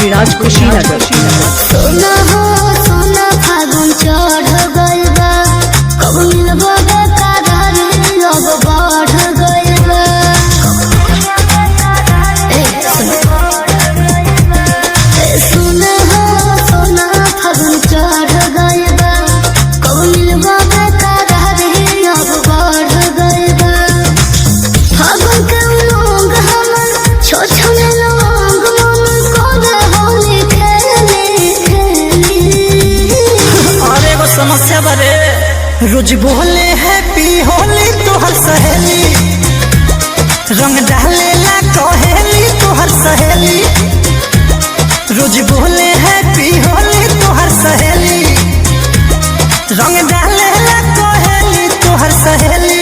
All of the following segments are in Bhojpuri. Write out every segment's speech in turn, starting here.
तमकुहीराज कुशीनगर। सोना हो सोना फागुन चढ़ गइल बा, कब मिलबो बेकरार अब बढ़ गइल बा। सोना हो सोना फागुन चढ़ गइल बा, कब मिलबो बेकरार अब बढ़ गइल बा। फागुन के उमंग हमर छोछने लोग मन कोरे होली खेली खेली। और एगो समस्या बरे रोज बोले हैप्पी होली तोहर सहेली, रंग डाले ला कहेली तोहर सहेली। रोज बोले हैप्पी होली तोहर सहेली, रंग डाले ला कहेली तोहर सहेली।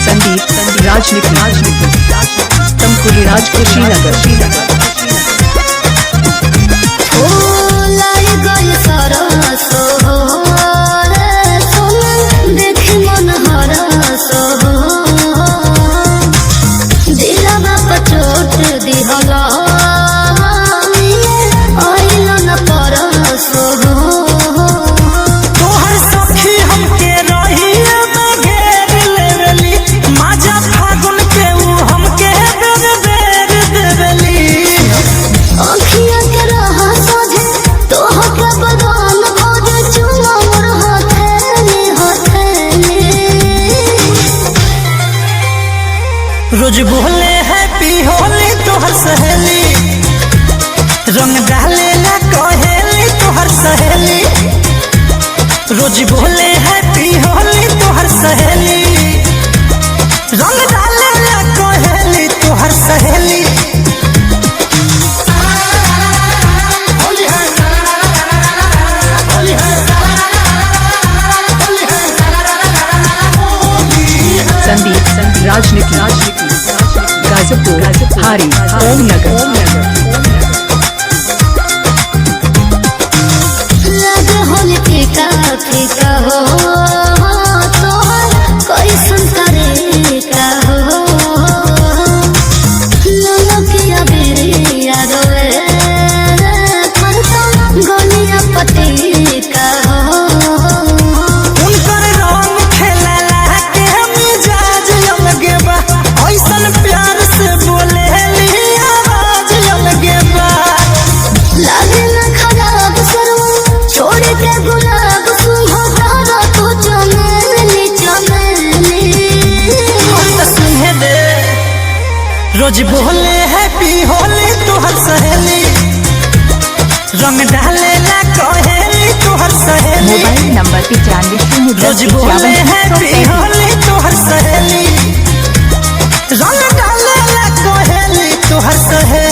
संदीप राजनीति तमकुहीराज कुशीनगर। ओ लाई गइल सरस हो रे सोना, देखि मन हरस हो। दिलवा पर चोट दिहला आइल न परस हो। तोहर सखी हमके रहिया बगैर लेवली, माजा फागुन के ऊ हमके बेर बेर देवली। अखिया के रहा सोझे तोहके बदन भोजे चुमा मोर हथेली हथेली। रोज बोले हैप्पी होली तोहर सहेली, रंग डाले ला कहेली तोहर सहेली। रोज बोले हैप्पी होली तोहर सहेली, रंग डाले ला कहेली तोहर सहेली। संदीप राजनीति गाजीपुर हारी ओम नगर। लगे होली फीका फीका हो तोहर कैसन तरीका हो। ललकिया बेरिया रोए करता गलिया पटीका हो। उनकर रंग खेलला के मिजाज अलगे बा, ऐसन प्यार से बोलेली आवाज अलगे बा। लागे न खराब सरवा छोड़ के गुलाब सुहाना तू चमेली चमेली। हम तो सुने दे रोज बोले हैप्पी होली तोहर सहेली, रंग डाले ला कहेली तोहर सहेली। मोबाइल नंबर 95 रोज बोले हैप्पी होली तोहर सहेली, रंग डाले ला कहेली तोहर सहेली।